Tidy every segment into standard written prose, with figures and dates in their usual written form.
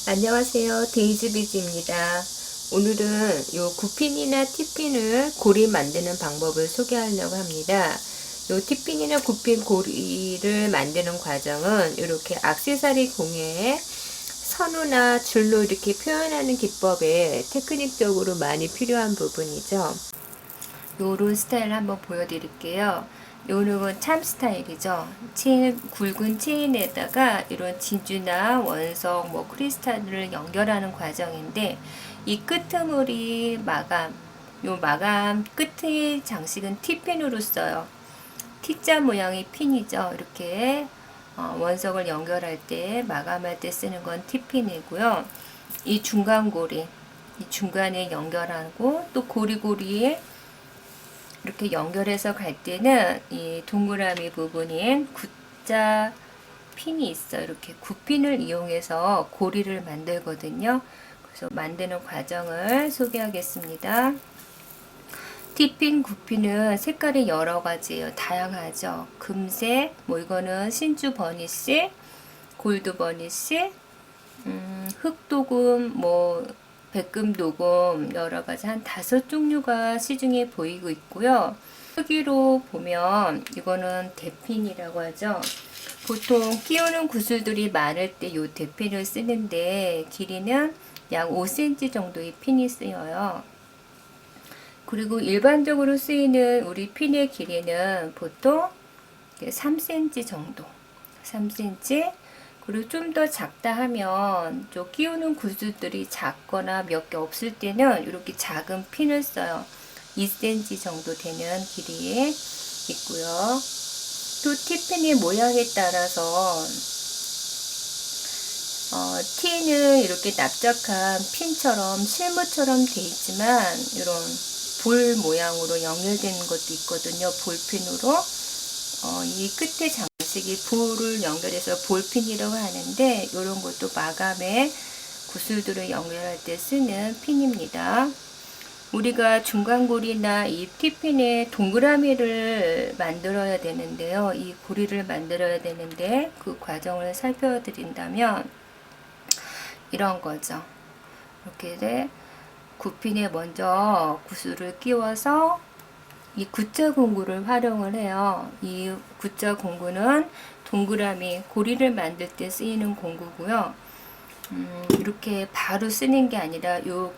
안녕하세요. 데이즈비즈입니다. 오늘은 요 구핀이나 티핀을 고리 만드는 방법을 소개하려고 합니다. 요 티핀이나 구핀 고리를 만드는 과정은 이렇게 액세서리 공예에 선우나 줄로 이렇게 표현하는 기법에 테크닉적으로 많이 필요한 부분이죠. 요런 스타일 한번 보여드릴게요. 요는 참 스타일이죠. 굵은 체인에다가 이런 진주나 원석, 크리스탈을 연결하는 과정인데, 이 끄트머리 마감, 요 마감 끝의 장식은 T핀으로 써요. T자 모양의 핀이죠. 이렇게 원석을 연결할 때, 마감할 때 쓰는 건 T핀이고요. 이 중간 고리, 이 중간에 연결하고 또 고리고리에 이렇게 연결해서 갈 때는 이 동그라미 부분인 X자 핀이 있어요. 이렇게 X핀을 이용해서 고리를 만들거든요. 그래서 만드는 과정을 소개하겠습니다. T핀, X핀은 색깔이 여러 가지예요. 다양하죠. 금색, 이거는 신주 버니시, 골드 버니시, 흑도금, 백금도금 여러가지 한 5종류가 시중에 보이고 있고요. 크기로 보면 이거는 대핀이라고 하죠. 보통 끼우는 구슬들이 많을 때 이 대핀을 쓰는데 길이는 약 5cm 정도의 핀이 쓰여요. 그리고 일반적으로 쓰이는 우리 핀의 길이는 보통 3cm 정도, 3cm. 그리고 좀 더 작다 하면 좀 끼우는 구슬들이 작거나 몇 개 없을 때는 이렇게 작은 핀을 써요. 2cm 정도 되는 길이에 있고요. 또 티핀의 모양에 따라서 티는 이렇게 납작한 핀처럼 실무처럼 돼 있지만 이런 볼 모양으로 연결되는 것도 있거든요. 볼핀으로. 이 끝에 장식이 볼을 연결해서 볼핀이라고 하는데 이런 것도 마감에 구슬들을 연결할 때 쓰는 핀입니다. 우리가 중간고리나 이 티핀에 동그라미를 만들어야 되는데요. 이 고리를 만들어야 되는데 그 과정을 살펴드린다면 이런 거죠. 이렇게 구핀에 먼저 구슬을 끼워서 이 X자 공구를 활용을 해요. 이 X자 공구는 동그라미 고리를 만들 때 쓰이는 공구고요. 이렇게 바로 쓰는 게 아니라 요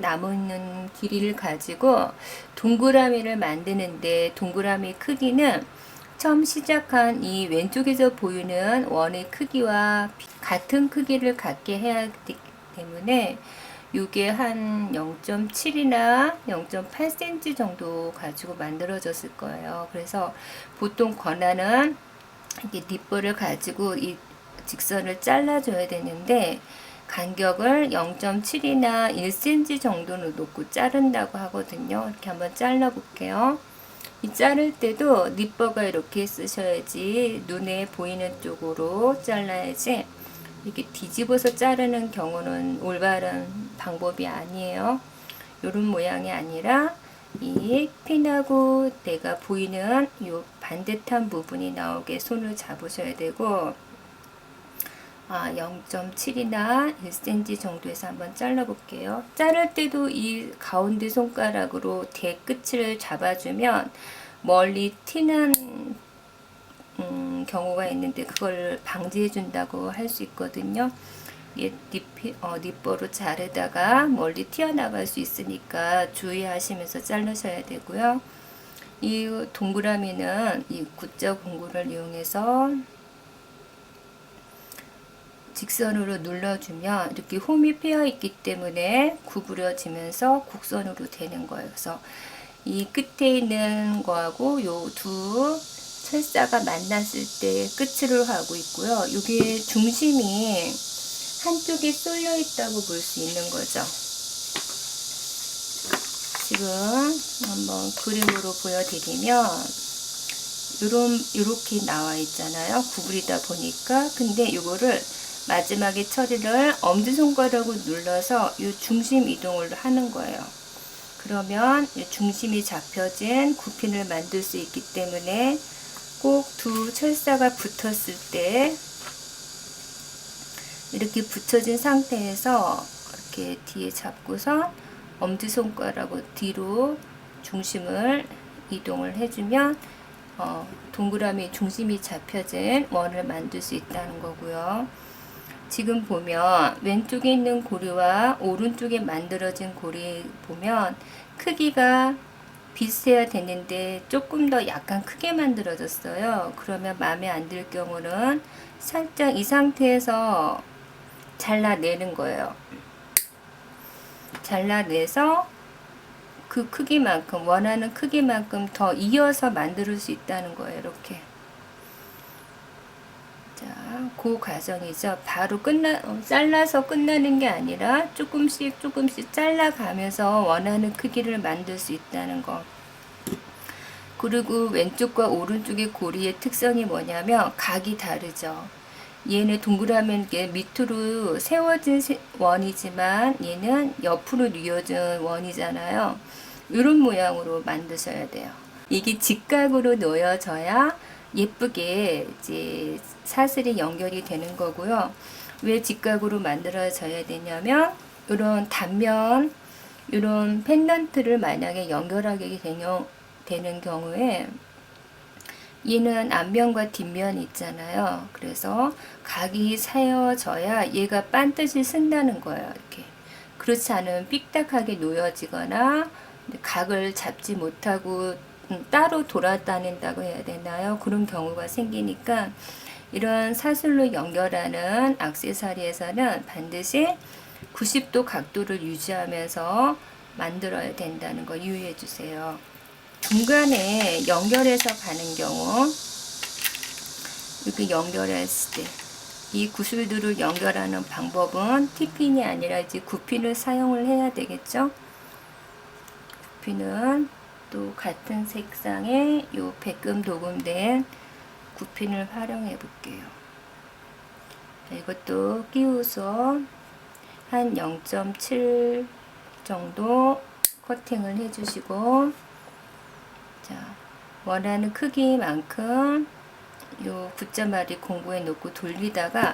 남은 길이를 가지고 동그라미를 만드는데 동그라미 크기는 처음 시작한 이 왼쪽에서 보이는 원의 크기와 같은 크기를 갖게 해야 되기 때문에 이게 한 0.7이나 0.8cm 정도 가지고 만들어졌을 거예요. 그래서 보통 권한은 이렇게 립볼을 가지고 이 직선을 잘라줘야 되는데 간격을 0.7이나 1cm 정도는 놓고 자른다고 하거든요. 이렇게 한번 잘라 볼게요. 이 자를 때도 립버가 이렇게 쓰셔야지 눈에 보이는 쪽으로 잘라야지 이렇게 뒤집어서 자르는 경우는 올바른 방법이 아니에요. 이런 모양이 아니라 이 핀하고 내가 보이는 이 반듯한 부분이 나오게 손을 잡으셔야 되고 0.7이나 1cm 정도에서 한번 잘라 볼게요. 자를 때도 이 가운데 손가락으로 대 끝을 잡아주면 멀리 튀는 경우가 있는데 그걸 방지해 준다고 할 수 있거든요. 립버로 자르다가 멀리 튀어나갈 수 있으니까 주의하시면서 자르셔야 되고요. 이 동그라미는 이 X자 공구를 이용해서 직선으로 눌러주면 이렇게 홈이 패여 있기 때문에 구부려지면서 곡선으로 되는 거예요. 그래서 이 끝에 있는 거하고 요 두 철사가 만났을 때 끝으로 하고 있고요. 이게 중심이 한쪽에 쏠려 있다고 볼 수 있는 거죠. 지금 한번 그림으로 보여드리면 이렇게 나와 있잖아요. 구부리다 보니까. 근데 이거를 마지막에 처리를 엄지손가락으로 눌러서 이 중심 이동을 하는 거예요. 그러면 중심이 잡혀진 구핀을 만들 수 있기 때문에 꼭 두 철사가 붙었을 때 이렇게 붙여진 상태에서 이렇게 뒤에 잡고서 엄지손가락으로 뒤로 중심을 이동을 해주면 동그라미 중심이 잡혀진 원을 만들 수 있다는 거고요. 지금 보면 왼쪽에 있는 고리와 오른쪽에 만들어진 고리 보면 크기가 비슷해야 되는데 조금 더 약간 크게 만들어졌어요. 그러면 마음에 안 들 경우는 살짝 이 상태에서 잘라내는 거예요. 잘라내서 그 크기만큼, 원하는 크기만큼 더 이어서 만들 수 있다는 거예요. 이렇게. 자, 그 과정이죠. 바로 잘라서 끝나는 게 아니라 조금씩 잘라가면서 원하는 크기를 만들 수 있다는 거. 그리고 왼쪽과 오른쪽의 고리의 특성이 뭐냐면 각이 다르죠. 얘는 동그라미 게 밑으로 세워진 원이지만 얘는 옆으로 뉘어진 원이잖아요. 이런 모양으로 만드셔야 돼요. 이게 직각으로 놓여져야 예쁘게 이제 사슬이 연결이 되는 거고요. 왜 직각으로 만들어져야 되냐면 이런 단면, 이런 펜던트를 만약에 연결하게 되는 경우에 얘는 앞면과 뒷면이 있잖아요. 그래서 각이 세워져야 얘가 반드시 쓴다는 거예요. 이렇게. 그렇지 않으면 삑딱하게 놓여지거나 각을 잡지 못하고 따로 돌아다닌다고 해야 되나요? 그런 경우가 생기니까 이런 사슬로 연결하는 액세서리에서는 반드시 90도 각도를 유지하면서 만들어야 된다는 거 유의해 주세요. 중간에 연결해서 가는 경우 이렇게 연결했을 때 이 구슬들을 연결하는 방법은 T핀이 아니라 이제 9핀을 사용을 해야 되겠죠. 9핀은 또 같은 색상의 요 백금 도금된 9핀을 활용해 볼게요. 이것도 끼워서 한 0.7 정도 커팅을 해주시고, 자, 원하는 크기만큼 요 붓자마리 공구에 놓고 돌리다가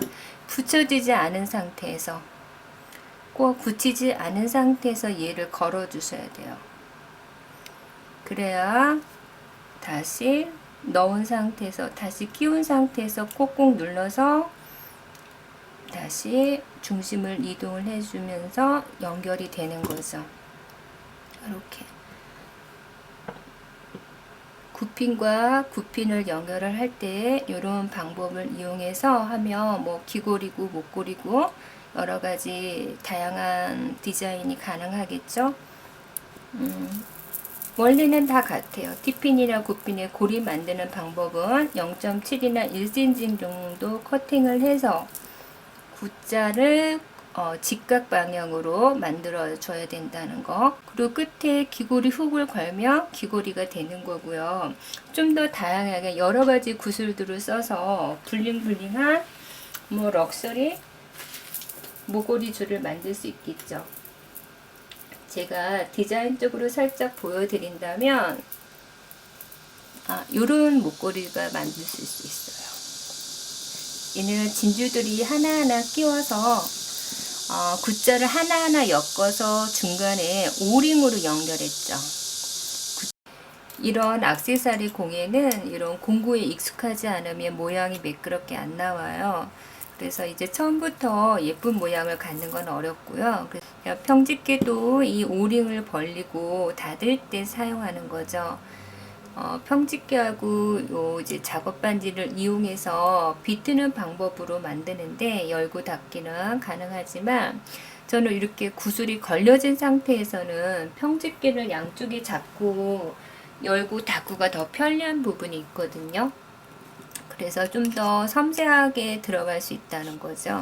붙여지지 않은 상태에서, 꼭 붙이지 않은 상태에서 얘를 걸어 주셔야 돼요. 그래야 다시 넣은 상태에서, 다시 끼운 상태에서 꼭꼭 눌러서 다시 중심을 이동을 해주면서 연결이 되는 거죠. 이렇게 9핀과 9핀을 연결을 할 때 이런 방법을 이용해서 하면 뭐 귀고리고 목고리고 여러 가지 다양한 디자인이 가능하겠죠. 원리는 다 같아요. T핀이나 9핀의 고리 만드는 방법은 0.7이나 1cm 정도 커팅을 해서 V자를 직각 방향으로 만들어 줘야 된다는 거. 그리고 끝에 귀고리 훅을 걸면 귀고리가 되는 거고요. 좀 더 다양하게 여러 가지 구슬들을 써서 블링블링한 뭐 럭셔리 모고리 줄을 만들 수 있겠죠. 제가 디자인적으로 살짝 보여드린다면 요런 목걸이가 만들 수 있어요. 얘는 진주들이 하나하나 끼워서 굿자를 하나하나 엮어서 중간에 오링으로 연결했죠. 이런 액세서리 공예는 이런 공구에 익숙하지 않으면 모양이 매끄럽게 안 나와요. 그래서 이제 처음부터 예쁜 모양을 갖는 건 어렵고요. 평집게도 이 오링을 벌리고 닫을 때 사용하는 거죠. 평집게하고 요 이제 작업 반지를 이용해서 비트는 방법으로 만드는데 열고 닫기는 가능하지만 저는 이렇게 구슬이 걸려진 상태에서는 평집게를 양쪽에 잡고 열고 닫고가 더 편리한 부분이 있거든요. 그래서 좀 더 섬세하게 들어갈 수 있다는 거죠.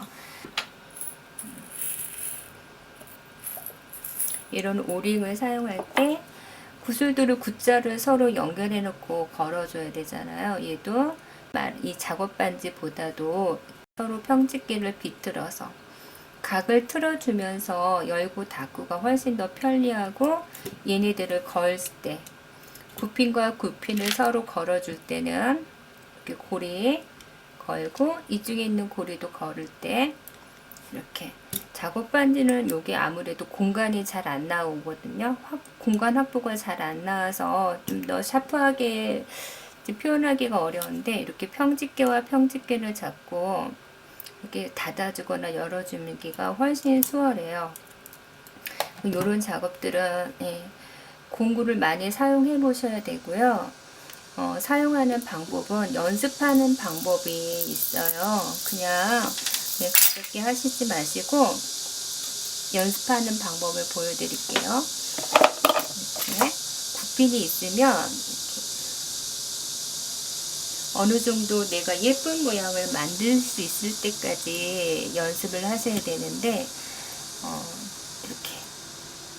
이런 오링을 사용할 때 구슬들을 굿자를 서로 연결해 놓고 걸어줘야 되잖아요. 얘도 이 작업 반지보다도 서로 평집게를 비틀어서 각을 틀어주면서 열고 닫고가 훨씬 더 편리하고, 얘네들을 걸 때 9핀과 9핀을 서로 걸어줄 때는 이렇게 고리 걸고 이쪽에 있는 고리도 걸을 때 이렇게 작업 반지는 요게 아무래도 공간이 잘 안 나오거든요. 공간 확보가 잘 안 나와서 좀 더 샤프하게 표현하기가 어려운데, 이렇게 평집게와 평집게를 잡고 이렇게 닫아주거나 열어주기가 훨씬 수월해요. 이런 작업들은 공구를 많이 사용해 보셔야 되고요. 사용하는 방법은 연습하는 방법이 있어요. 그냥 가볍게 하시지 마시고 연습하는 방법을 보여드릴게요. 이렇게 굽핀이 있으면 어느 정도 내가 예쁜 모양을 만들 수 있을 때까지 연습을 하셔야 되는데, 이렇게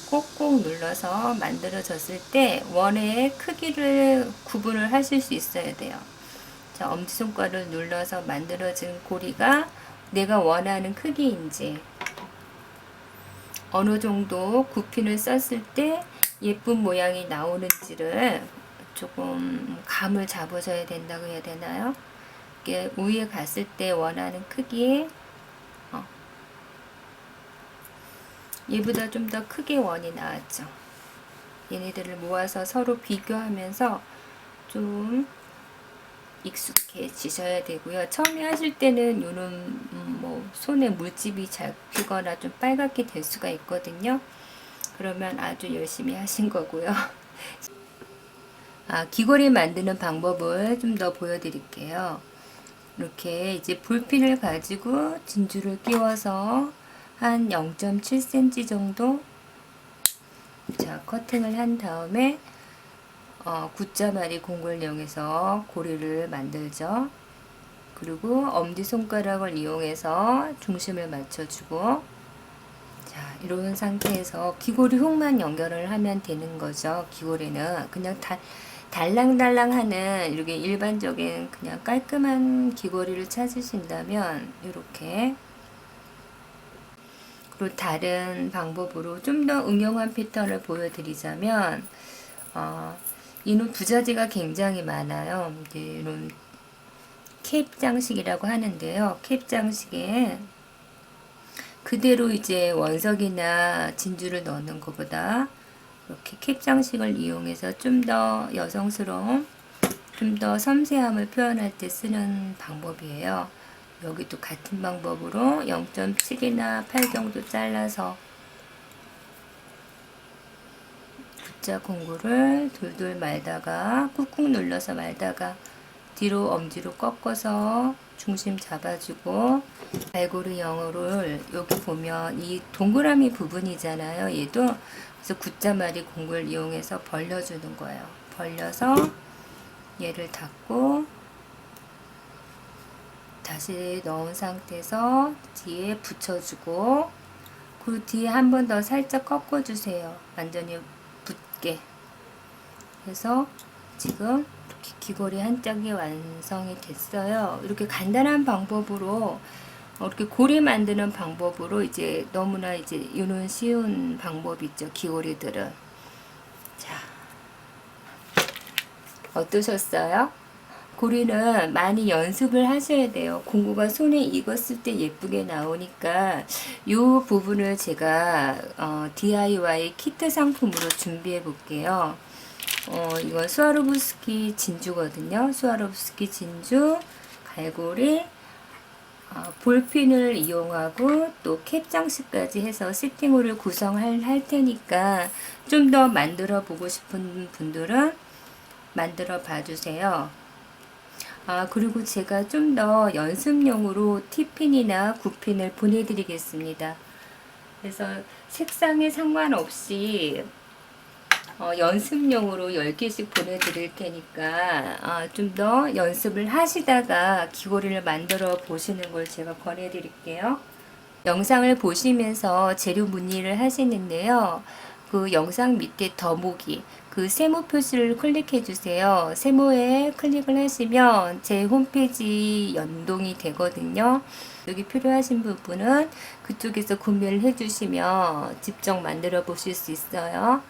꼭꼭 눌러서 만들어졌을 때 원의 크기를 구분을 하실 수 있어야 돼요. 자, 엄지손가락을 눌러서 만들어진 고리가 내가 원하는 크기인지, 어느 정도 굽핀을 썼을 때 예쁜 모양이 나오는지를 조금 감을 잡으셔야 된다고 해야 되나요? 이게 위에 갔을 때 원하는 크기에 얘보다 좀 더 크게 원이 나왔죠. 얘네들을 모아서 서로 비교하면서 좀 익숙해지셔야 되고요. 처음에 하실 때는 요런 손에 물집이 잡히거나 좀 빨갛게 될 수가 있거든요. 그러면 아주 열심히 하신 거고요. 귀걸이 만드는 방법을 좀 더 보여드릴게요. 이렇게 이제 볼핀을 가지고 진주를 끼워서 한 0.7cm 정도 커팅을 한 다음에 굿자마리 공구를 이용해서 고리를 만들죠. 그리고 엄지손가락을 이용해서 중심을 맞춰주고, 자, 이런 상태에서 귀고리 훅만 연결을 하면 되는 거죠. 귀고리는 그냥 달랑달랑하는 이렇게 일반적인 그냥 깔끔한 귀고리를 찾으신다면 이렇게, 그리고 다른 방법으로 좀 더 응용한 패턴을 보여드리자면 이는 부자재가 굉장히 많아요. 이제 이런 캡 장식이라고 하는데요. 캡 장식에 그대로 이제 원석이나 진주를 넣는 것보다 이렇게 캡 장식을 이용해서 좀 더 여성스러움, 좀 더 섬세함을 표현할 때 쓰는 방법이에요. 여기도 같은 방법으로 0.7이나 8 정도 잘라서 굿자 공구를 돌돌 말다가 꾹꾹 눌러서 말다가 뒤로 엄지로 꺾어서 중심 잡아주고, 갈고리 영어를 여기 보면 이 동그라미 부분이잖아요. 얘도 그래서 굿자마리 공구를 이용해서 벌려주는 거예요. 벌려서 얘를 닫고 다시 넣은 상태에서 뒤에 붙여주고, 그 뒤에 한 번 더 살짝 꺾어주세요. 완전히 붙게 해서 지금 이렇게 귀걸이 한 짝이 완성이 됐어요. 이렇게 간단한 방법으로 이렇게 고리 만드는 방법으로 이제 너무나 이제 이런 쉬운 방법이 있죠. 귀걸이들은. 자, 어떠셨어요? 고리는 많이 연습을 하셔야 돼요. 공구가 손에 익었을 때 예쁘게 나오니까 이 부분을 제가 DIY 키트 상품으로 준비해 볼게요. 이건 스와로브스키 진주거든요. 스와로브스키 진주, 갈고리, 볼핀을 이용하고 또 캡 장식까지 해서 세팅홀을 구성할 테니까 좀 더 만들어 보고 싶은 분들은 만들어 봐주세요. 그리고 제가 좀 더 연습용으로 T핀이나 굿핀을 보내드리겠습니다. 그래서 색상에 상관없이 연습용으로 10개씩 보내드릴 테니까 좀 더 연습을 하시다가 귀걸이를 만들어 보시는 걸 제가 권해드릴게요. 영상을 보시면서 재료 문의를 하시는데요. 그 영상 밑에 더보기 그 세모 표시를 클릭해 주세요. 세모에 클릭을 하시면 제 홈페이지 연동이 되거든요. 여기 필요하신 부분은 그쪽에서 구매를 해 주시면 직접 만들어 보실 수 있어요.